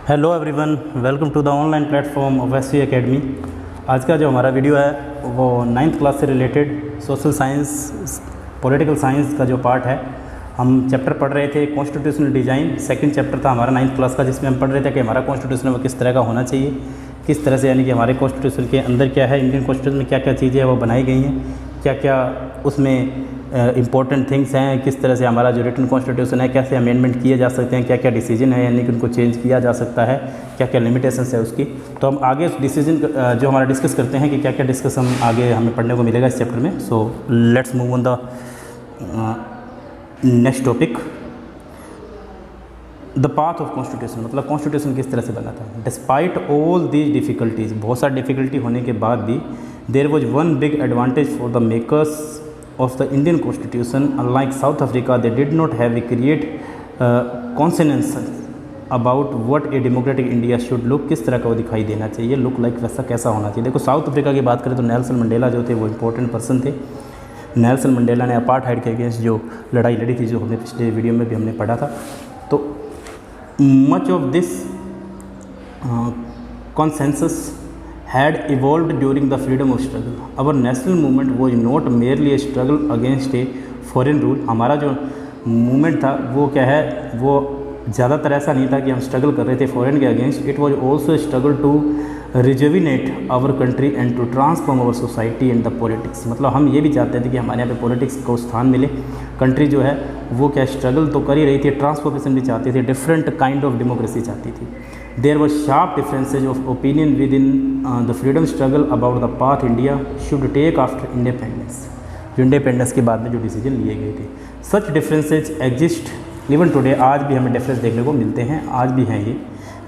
Hello everyone, welcome to the online platform of SV academy. आज का जो हमारा वीडियो है वो 9th क्लास से related social science political science का जो पार्ट है। हम चैप्टर पढ़ रहे थे कॉन्स्टिट्यूशनल डिज़ाइन। सेकंड चैप्टर था हमारा 9th क्लास का, जिसमें हम पढ़ रहे थे कि हमारा कॉन्स्टिट्यूशन वो किस तरह का होना चाहिए, किस तरह से, यानी कि हमारे कॉन्स्टिट्यूशन के अंदर क्या है, इंडियन कॉन्स्टिट्यूशन में क्या क्या चीज़ें वो बनाई गई हैं, क्या क्या उसमें इंपॉर्टेंट थिंग्स हैं, किस तरह से हमारा जो रिटन कॉन्स्टिट्यूशन है कैसे अमेंडमेंट किए जा सकते हैं, क्या क्या डिसीजन है यानी कि उनको चेंज किया जा सकता है, क्या क्या लिमिटेशंस है उसकी। तो हम आगे उस डिसीजन जो हमारा डिस्कस करते हैं कि क्या क्या डिस्कस हम आगे हमें पढ़ने को मिलेगा इस चैप्टर में। So let's move on the next topic, the path of constitution. मतलब कॉन्स्टिट्यूशन किस तरह से बना था। डिस्पाइट ऑल दीज डिफ़िकल्टीज़, बहुत सारी डिफ़िकल्टी होने के बाद भी there was one big advantage for the makers of the Indian Constitution. Unlike South Africa, they did not have a create consensus about what a democratic India should look, किस तरह का वो दिखाई देना चाहिए, लुक लाइक वैसा कैसा होना चाहिए। देखो साउथ अफ्रीका की बात करें तो नेल्सन मंडेला जो थे वो इम्पोर्टेंट पर्सन थे। नेल्सन मंडेला ने अपार्थाइड के अगेंस्ट जो लड़ाई लड़ी थी, जो हमने पिछले वीडियो में भी हमने पढ़ा था। तो much of this consensus had evolved during the freedom of struggle. Our national movement was not merely a struggle against a foreign rule. हमारा जो मूवमेंट था वो क्या है, वो ज़्यादातर ऐसा नहीं था कि हम स्ट्रगल कर रहे थे फॉरेन के अगेंस्ट। It was also a struggle to rejuvenate our country and to transform our society and the politics. मतलब हम ये भी चाहते थे कि हमारे यहाँ पे पॉलिटिक्स को स्थान मिले। कंट्री जो है वो क्या स्ट्रगल तो कर ही रही थी, ट्रांसफॉर्मेशन भी चाहती थी, डिफरेंट काइंड ऑफ डेमोक्रेसी चाहती थी। There was sharp differences of opinion within the freedom struggle about the path India should take after independence. जो इंडिपेंडेंस के बाद में जो डिसीजन लिए गए थे, such differences exist even today. आज भी हमें डिफरेंस देखने को मिलते हैं, आज भी हैं ये।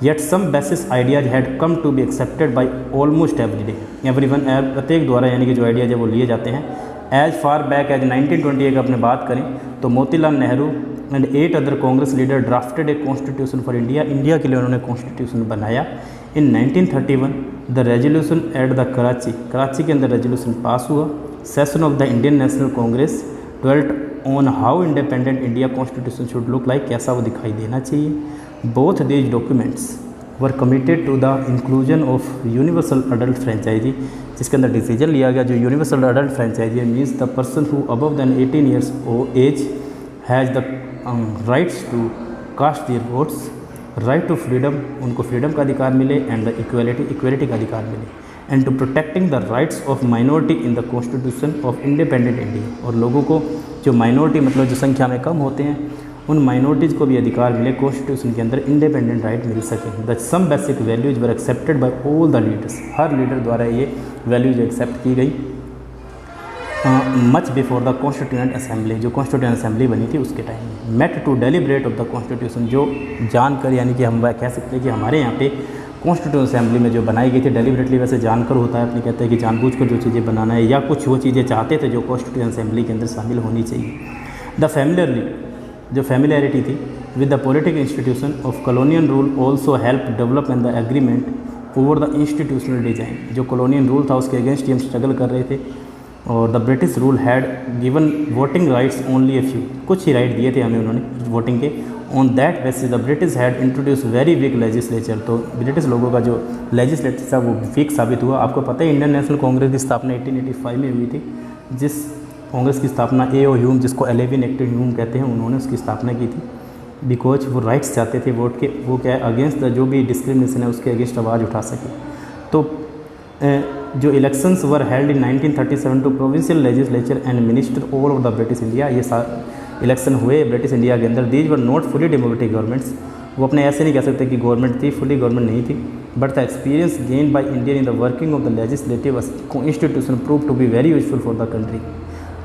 Yet some basis ideas had come to be accepted by almost everyone. प्रत्येक द्वारा यानी कि जो आइडियाज है वो लिए जाते हैं। As far back as 1928 का अपने बात करें तो Motilal Nehru and 8 other Congress leader drafted a constitution for India. India के लिए उन्होंने कॉन्स्टिट्यूशन बनाया। In 1931 the resolution at the Karachi के अंदर रेजोल्यूशन पास हुआ। Session of the Indian National Congress twelfth on how independent India constitution should look like, कैसा वो दिखाई देना चाहिए। Both these documents were committed to the inclusion of universal adult franchise, जिसके अंदर डिसीजन लिया गया जो universal adult franchise means the person who above than 18 years age has the rights to cast their votes, right to freedom, उनको freedom का अधिकार मिले, and the equality का अधिकार मिले, and to protecting the rights of minority in the constitution of independent India. और लोगों को जो माइनॉरिटी मतलब जो संख्या में कम होते हैं उन माइनॉरिटीज़ को भी अधिकार मिले, कॉन्स्टिट्यूशन के अंदर इंडिपेंडेंट राइट मिल सके। The some basic values were accepted by all the leaders, हर लीडर द्वारा ये वैल्यूज एक्सेप्ट की गई। Much before the constituent assembly, जो कॉन्स्टिट्यूएंट असेंबली बनी थी उसके टाइम में। Met to deliberate of the constitution, जो जानकर यानी कि हम कह सकते हैं कि हमारे यहाँ पे कॉन्स्टिट्यूएंट असेंबली में जो बनाई गई थी, डेलिब्रेटली वैसे जानकर होता है, अपने कहते हैं कि जानबूझकर जो चीज़ें बनाना है या कुछ वो चीज़ें चाहते थे जो कॉन्स्टिट्यूएंट असेंबली के अंदर शामिल होनी चाहिए। द फैमिलियरिटी थी with the political institution of colonial rule also help develop in the agreement over the institutional design. जो कॉलोनियल रूल था उसके अगेंस्ट ही हम स्ट्रगल कर रहे थे। और the British rule had given voting rights only a few, कुछ ही right दिए थे हमें उन्होंने वोटिंग के। On that basis the British had introduce very weak legislature. तो ब्रिटिश लोगों का जो लेजिस्लेचर था वो वीक साबित हुआ। आपको पता है इंडियन नेशनल कांग्रेस की स्थापना 1885 में हुई थी। जिस कांग्रेस की स्थापना ए ओ ह्यूम, जिसको 11 एक्ट ह्यूम कहते हैं, उन्होंने उसकी स्थापना की थी। बिकॉज वो राइट्स चाहते थे वोट के, वो क्या है अगेंस्ट द जो भी डिस्क्रिमिनेशन है उसके अगेंस्ट आवाज़ उठा सके। तो जो elections were held in 1937 to provincial legislature and minister all of the British India, ये इलेक्शन हुए ब्रिटिश इंडिया के अंदर। These were not fully democratic governments, वो अपने ऐसे नहीं कह सकते कि गवर्नमेंट थी, फुली गवर्नमेंट नहीं थी। But the experience gain by India in the working of the legislative institution prove to be very useful for the country,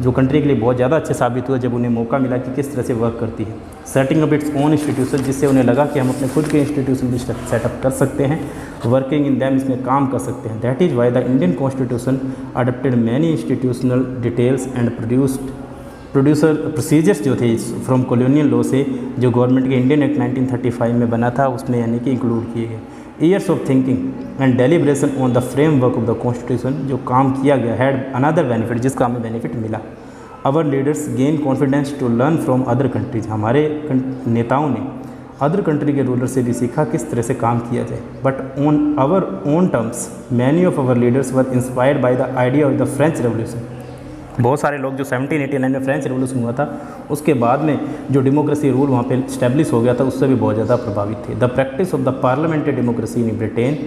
जो कंट्री के लिए बहुत ज़्यादा अच्छे साबित हुआ जब उन्हें मौका मिला कि किस तरह से वर्क करती है। Setting up its own institution, जिससे उन्हें लगा कि हम अपने खुद के इंस्टीट्यूशन भी सेटअप कर सकते हैं, वर्किंग इन दैम, इसमें काम कर सकते हैं। That is why the Indian constitution adapted many institutional details and procedures जो थे फ्रॉम कॉलोनियल लॉ से, जो गवर्नमेंट के इंडियन एक्ट 1935 में बना था उसमें यानी कि इंक्लूड किए गए। Years of thinking and deliberation on the framework of the constitution, जो काम किया गया हैड अनदर बेनिफिट, जिसका हमें बेनिफिट मिला। Our leaders gain confidence to learn from other countries, हमारे नेताओं ने अदर कंट्री के रूलर से भी सीखा किस तरह से काम किया जाए, but on our own terms many of our leaders were inspired by the idea of the French revolution. बहुत सारे लोग जो 1789 में फ्रेंच रेवोल्यूशन हुआ था उसके बाद में जो डेमोक्रेसी रूल वहाँ पे इस्टेब्लिश हो गया था उससे भी बहुत ज़्यादा प्रभावित थे। The practice of the parliamentary democracy in Britain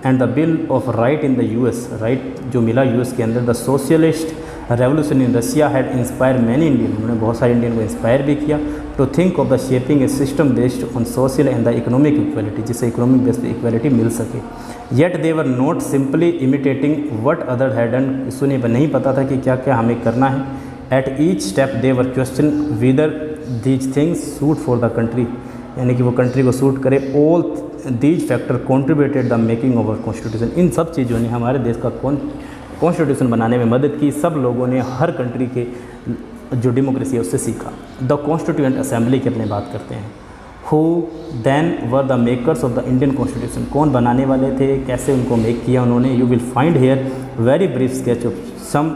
and the bill of right in the US, right जो मिला यूएस के अंदर, the socialist revolution in Russia had inspire many Indian, उन्होंने बहुत सारे इंडियन को इंस्पायर भी किया to think of the shaping a system based on social and the economic equality, जिससे इकोनॉमिक बेस्ड इक्वलिटी मिल सके। Yet they were not simply imitating what other had done, सुनिए पर नहीं पता था कि क्या क्या हमें करना है। At each step they were question whether these things suit for the country, यानी कि वो कंट्री को सूट करे। All these factor contributed the making of our constitution, इन सब चीज़ों ने हमारे देश का कॉन्स्टिट्यूशन बनाने में मदद की। सब लोगों ने हर कंट्री के जो डेमोक्रेसी है उससे सीखा। द कॉन्स्टिट्यूएंट असेंबली की अपने बात करते हैं। Who then were the makers of the Indian constitution, कौन बनाने वाले थे, कैसे उनको मेक किया उन्होंने। You will find here very brief sketch of some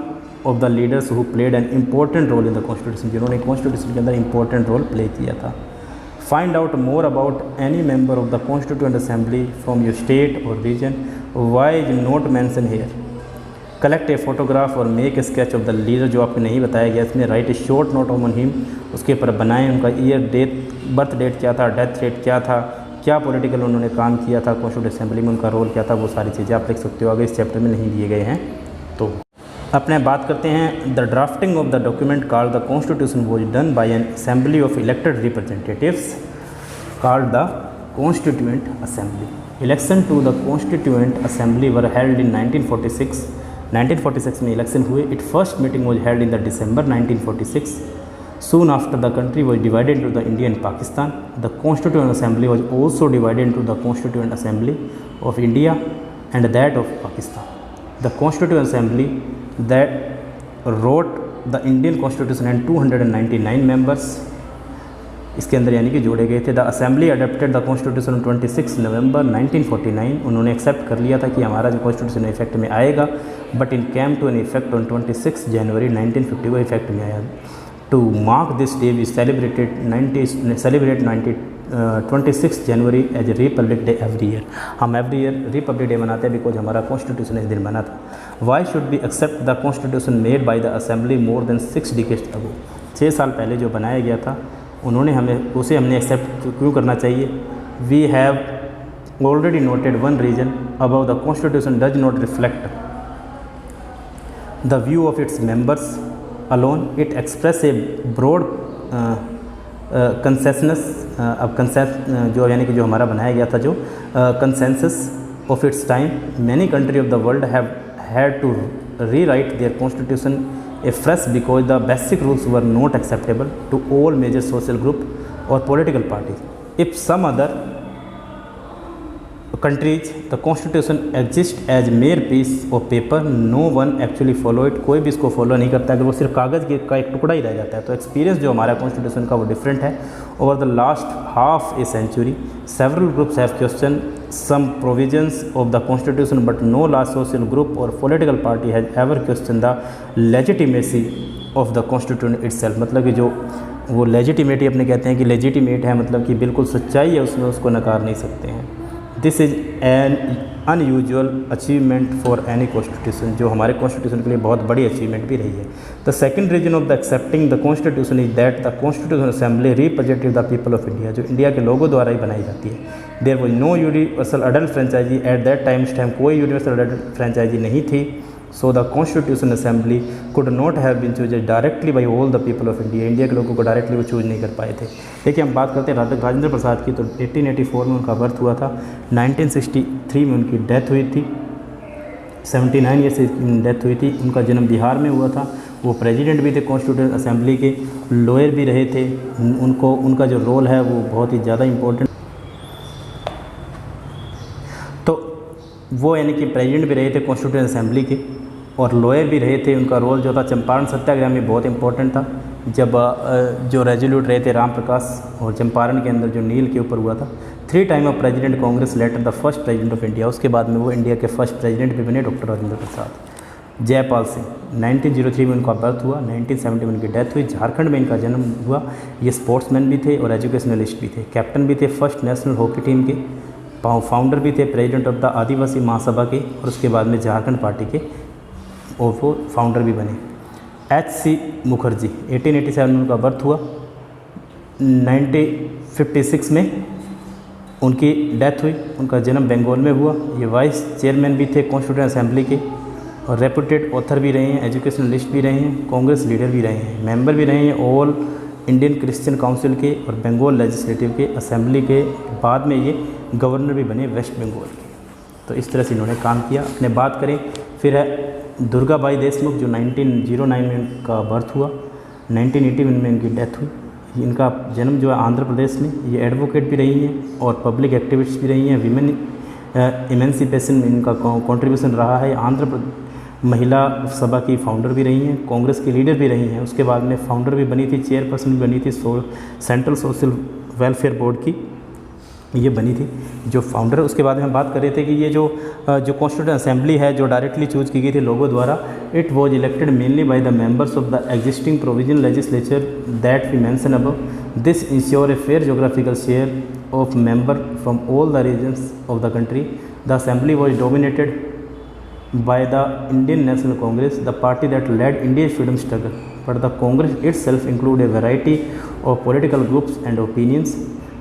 of the leaders who played an important role in the constitution, जिन्होंने कॉन्स्टिट्यूशन के अंदर इंपॉर्टेंट रोल प्ले किया था। Find out more about any member of the constituent assembly from your state और region, why is not मैंसन hair. Collect a photograph और make a sketch of the leader, जो आपको नहीं बताया गया इसमें। Right A short note on him, उसके ऊपर बनाएं उनका ईयर, डेट, बर्थ डेट क्या था, डेथ डेट क्या था, क्या पॉलिटिकल उन्होंने काम किया था, कॉन्स्टिट्यूएंट असेंबली में उनका रोल क्या था, वो सारी चीज़ें आप लिख सकते हो। अगर इस चैप्टर में नहीं दिए गए हैं तो अपने बात करते हैं। The drafting of the document called the constitution was done by an assembly of elected representatives called the constituent assembly. Election to the constituent assembly were held in 1946 में इलेक्शन हुए। It first meeting was held in the December 1946। Soon after the country was divided into the India and Pakistan. The Constituent Assembly was also divided into the Constituent Assembly of India and that of Pakistan. The Constituent Assembly that wrote the Indian Constitution and 299 members इसके अंदर यानी कि जोड़े गए थे। The assembly adapted the constitution 26 नवंबर 1949, उन्होंने accept कर लिया था कि हमारा जो कॉन्स्टिट्यूशन इफेक्ट में आएगा, but in came to an effect on 26 January 1950 वो इफेक्ट में आया। To mark this day we celebrate 26 January as a republic day every year. हम एवरी ईयर रिपब्लिक डे मनाते हैं बिकॉज हमारा कॉन्स्टिट्यूशन इस दिन बना था। Why should be accept the constitution made by the assembly more than 6 decades ago, 6 साल पहले जो बनाया गया था उन्होंने हमने एक्सेप्ट क्यों करना चाहिए। We have already noted one reason about the constitution does not reflect the view of its members alone, it express a broad consensus. अब जो यानी कि जो हमारा बनाया गया था जो consensus of its time, many country of the world have had to rewrite their constitution afresh because the basic rules were not acceptable to all major social group or political parties. If some other countries the constitution exists as mere piece of paper, no one actually follow it, कोई भी इसको follow नहीं करता, अगर वो सिर्फ कागज़ का एक टुकड़ा ही रह जाता है। तो एक्सपीरियंस जो हमारा कॉन्स्टिट्यूशन का वो डिफरेंट है। Over the last half a century several groups have questioned some provisions of the constitution, but no large social group or political party has ever questioned the legitimacy of the constitution itself। मतलब कि जो वो लेजिटिमेटी अपने कहते हैं कि legitimate है, मतलब कि बिल्कुल सच्चाई है उसमें, उसको नकार नहीं सकते हैं। This is an unusual achievement for any constitution, जो हमारे कॉन्स्टिट्यूशन के लिए बहुत बड़ी अचीवमेंट भी रही है। The second reason of the accepting the constitution is that the constitution assembly representative the people of India, जो इंडिया के लोगों द्वारा ही बनाई जाती है। There was no universal adult franchise at that time, उस टाइम कोई यूनिवर्सल अडल्ट फ्रेंचाइजी नहीं थी। So the constitution assembly could not have been choose directly by all the people of India, India के लोगों को डायरेक्टली वो choose नहीं कर पाए थे। देखिए हम बात करते हैं राजेंद्र प्रसाद की, तो 1884 में उनका बर्थ हुआ था, 1963 में उनकी डेथ हुई थी, 79 ईयर से डेथ हुई थी। उनका जन्म बिहार में हुआ था। वो प्रेसिडेंट भी थे कॉन्स्टिट्यूशन असेंबली के, लॉयर भी रहे थे। उनका जो रोल है वो बहुत ही ज़्यादा इम्पोर्टेंट, तो वो यानी कि प्रेसिडेंट भी रहे थे कॉन्स्टिट्यूशन असेंबली के और लॉयर भी रहे थे। उनका रोल जो था चंपारण सत्याग्रह में बहुत इंपॉर्टेंट था, जब जो रेजोल्यूट रहे थे राम प्रकाश, और चंपारण के अंदर जो नील के ऊपर हुआ था। 3 time of president Congress later the first president of India, उसके बाद में वो इंडिया के फर्स्ट प्रेसिडेंट भी बने डॉक्टर राजेंद्र प्रसाद। जयपाल सिंह, 1903 में उनका बर्थ हुआ, 1970 में उनकी डेथ हुई। झारखंड में इनका जन्म हुआ। ये स्पोर्ट्समैन भी थे और एजुकेशनलिस्ट भी थे। कैप्टन भी थे फर्स्ट नेशनल हॉकी टीम के, फाउंडर भी थे प्रेसिडेंट ऑफ द आदिवासी महासभा के, और उसके बाद में झारखंड पार्टी के और वो फाउंडर भी बने। H.C. मुखर्जी, 1887 में उनका बर्थ हुआ, 1956 में उनकी डेथ हुई। उनका जन्म बंगाल में हुआ। ये वाइस चेयरमैन भी थे कॉन्स्टिट्यूएंट असेंबली के और रेपुटेड ऑथर भी रहे हैं, एजुकेशनलिस्ट भी रहे हैं, कांग्रेस लीडर भी रहे हैं, मेंबर भी रहे हैं ऑल इंडियन क्रिश्चियन काउंसिल के और बंगाल लेजिस्लेटिव के असेंबली के। बाद में ये गवर्नर भी बने वेस्ट बंगाल के। तो इस तरह से इन्होंने काम किया। अपने बात करें फिर है दुर्गाबाई देशमुख, जो 1909 में इनका बर्थ हुआ, 1981 में इनकी डेथ हुई। इनका जन्म जो है आंध्र प्रदेश में। ये एडवोकेट भी रही हैं और पब्लिक एक्टिविस्ट भी रही हैं। विमेन इमेंसिपेशन में इनका कंट्रीब्यूशन रहा है। आंध्र महिला सभा की फाउंडर भी रही हैं, कांग्रेस की लीडर भी रही हैं। उसके बाद में फाउंडर भी बनी थी, चेयरपर्सन भी बनी थी सेंट्रल सोशल वेलफेयर बोर्ड की, ये बनी थी जो फाउंडर। उसके बाद में हम बात कर रहे थे कि ये जो कॉन्स्टिट्यूएंट असेंबली है जो डायरेक्टली चूज की गई थी लोगों द्वारा, it was elected mainly by the members of the existing provisional legislature that we mention above. This ensure a fair geographical share of member from all the regions of the country. The assembly was dominated by the Indian National Congress, the party that led India's freedom struggle, but the Congress itself included a variety of political groups and opinions.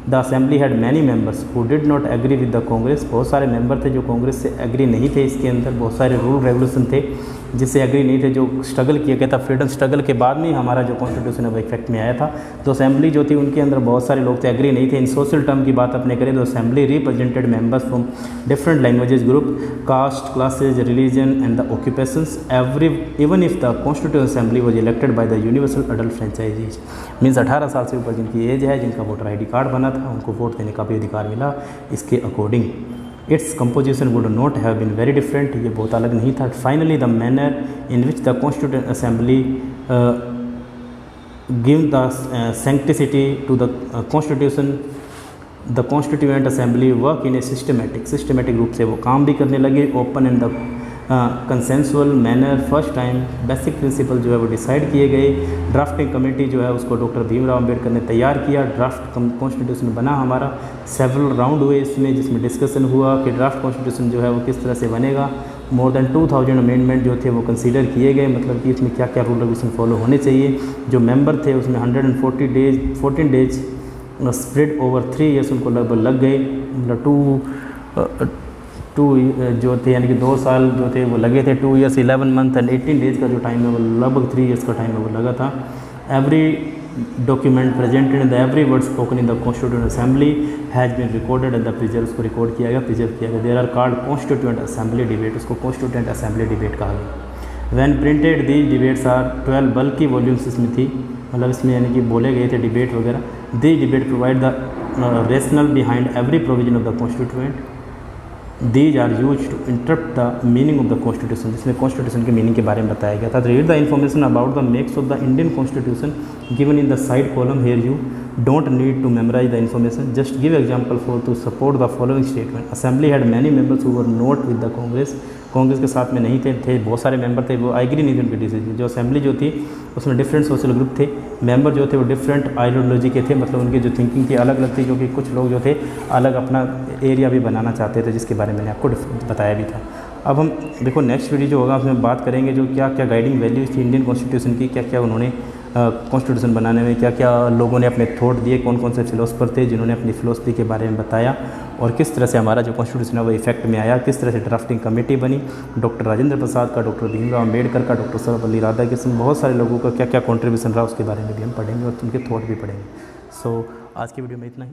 The assembly had many members who did not agree with the Congress. बहुत सारे member थे जो कांग्रेस से agree नहीं थे। इसके अंदर बहुत सारे रूल रेगुलेशन थे जिससे एग्री नहीं थे, जो स्ट्रगल किया गया था। फ्रीडम स्ट्रगल के बाद में हमारा जो कॉन्स्टिट्यूशन है वो इफेक्ट में आया था। तो असेंबली जो थी उनके अंदर बहुत सारे लोग थे, एग्री नहीं थे। इन सोशल टर्म की बात अपने करें तो assembly represented members from different languages group, caste, classes, religion and the occupations even if the constituent assembly was elected by the universal adult franchises. Means 18 साल से ऊपर जिनकी एज है, जिनका वोटर ID कार्ड बना था, उनको वोट देने का भी अधिकार मिला इसके according. Its composition would not have been very different, ये बहुत अलग नहीं था। Finally the manner in which the constituent assembly give the sanctity to the constitution, the constituent assembly work in a systematic रूप से वो काम भी करने लगे। Open and the consensual manner, first time basic principle जो है वो डिसाइड किए गए। ड्राफ्टिंग कमेटी जो है उसको डॉक्टर भीमराव अम्बेडकर ने तैयार किया। ड्राफ्ट कॉन्स्टिट्यूशन बना हमारा। सेवरल राउंड हुए इसमें, जिसमें डिस्कशन हुआ कि ड्राफ्ट कॉन्स्टिट्यूशन जो है वो किस तरह से बनेगा। मोर देन 2000 अमेंडमेंट जो थे वो कंसीडर किए गए, मतलब कि इसमें क्या क्या रूल रेगुलेशन फॉलो होने चाहिए। जो मेंबर थे उसमें 14 डेज स्प्रेड ओवर 3 ईयर्स उनको लगभग लग गए। मतलब टू जो थे यानी कि 2 साल जो थे वो लगे थे। 2 ईयर्स 11 मंथ एंड 18 डेज का जो टाइम है वो लगभग 3 ईयर्स का टाइम है वो लगा था। Every document presented in the every word spoken in the constituent assembly has been recorded and the preserve, उसको रिकॉर्ड किया गया, प्रिजर्व किया गया। There are called constituent assembly debate, उसको कॉन्स्टिट्यूएंट असेंबली डिबेट कहा गया। When printed these debates are 12 बल्कि volumes इसमें थी, मतलब इसमें यानी कि बोले गए थे डिबेट वगैरह। The debate provide the rational behind every provision of the constituent. These are use to interpret the meaning of the constitution, जिसमें कॉन्स्टिट्यूशन के मीनिंग के बारे में बताया गया था। Read the information about the makers of the Indian constitution given in the side column. Here you don't need to memorise the information, just give example for to support the following statement. Assembly had many members who were not with the Congress, Congress के साथ में नहीं थे बहुत सारे member थे, वो agree नहीं थे उनके डिसीजन। जो असेंबली जो थी उसमें डिफरेंट सोशल ग्रुप थे, मेंबर जो थे वो डिफरेंट आइडियोलॉजी के थे, मतलब उनकी जो थिंकिंग थी अलग अलग थी। जो कि कुछ लोग जो थे अलग अपना एरिया भी बनाना चाहते थे, जिसके बारे में मैंने आपको बताया भी था। अब हम देखो नेक्स्ट वीडियो जो होगा उसमें बात करेंगे जो क्या क्या गाइडिंग वैल्यूज़ थी इंडियन कॉन्स्टिट्यूशन की, क्या क्या उन्होंने कॉन्स्टिट्यूशन बनाने में क्या क्या लोगों ने अपने थॉट दिए, कौन कौन से फिलोसफर थे जिन्होंने अपनी फिलोसफी के बारे में बताया, और किस तरह से हमारा जो कॉन्स्टिट्यूशन है वो इफेक्ट में आया, किस तरह से ड्राफ्टिंग कमेटी बनी, डॉक्टर राजेंद्र प्रसाद का, डॉक्टर भीमराव अम्बेडकर का, डॉक्टर सर्वपल्ली राधाकृष्णन, बहुत सारे लोगों का क्या क्या कॉन्ट्रीब्यूशन रहा उसके बारे में भी हम पढ़ेंगे और उनके थॉट भी पढ़ेंगे। सो आज की वीडियो में इतना ही।